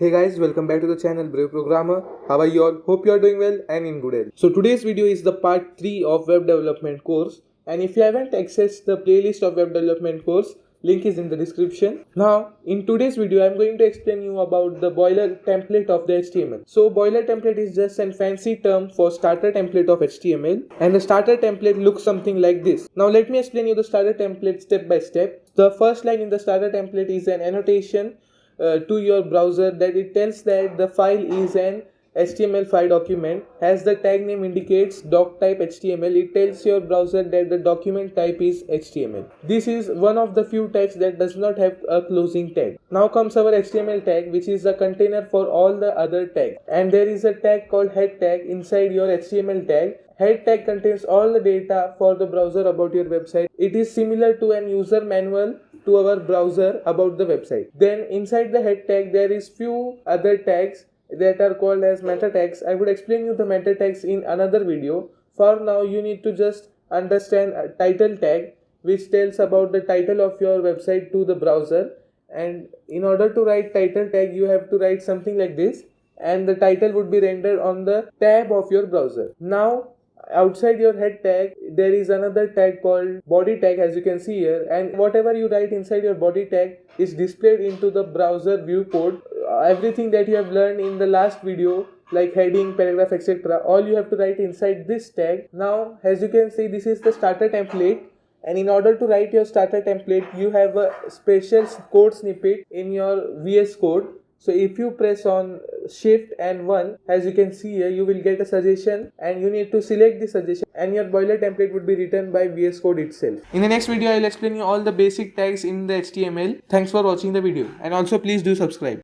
Hey guys, welcome back to the channel Brave Programmer. How are you all? Hope you are doing well and in good health. So today's video is the part 3 of web development course, and if you haven't accessed the playlist of web development course, link is in the description. Now in today's video I am going to explain you about the boiler template of the HTML. So boiler template is just a fancy term for starter template of HTML, and the starter template looks something like this. Now let me explain you the starter template step by step. The first line in the starter template is an annotation to your browser that it tells that the file is an HTML file document. As the tag name indicates, doc type HTML, it tells your browser that the document type is HTML. This is one of the few tags that does not have a closing tag. Now comes our HTML tag, which is a container for all the other tags, and there is a tag called head tag inside your HTML tag. Head tag contains all the data for the browser about your website. It is similar to an user manual to our browser about the website. Then inside the head tag there is few other tags that are called as meta tags. I would explain you the meta tags in another video. For now you need to just understand a title tag which tells about the title of your website to the browser, and in order to write title tag you have to write something like this, and the title would be rendered on the tab of your browser. Now outside your head tag there is another tag called body tag, as you can see here, and whatever you write inside your body tag is displayed into the browser viewport. Everything that you have learned in the last video, like heading, paragraph, etc., all you have to write inside this tag. Now as you can see, this is the starter template, and in order to write your starter template you have a special code snippet in your VS Code. So if you press on shift and 1, as you can see here, you will get a suggestion and you need to select the suggestion, and your boiler template would be written by VS Code itself. In the next video I will explain you all the basic tags in the HTML. Thanks for watching the video, and also please do subscribe.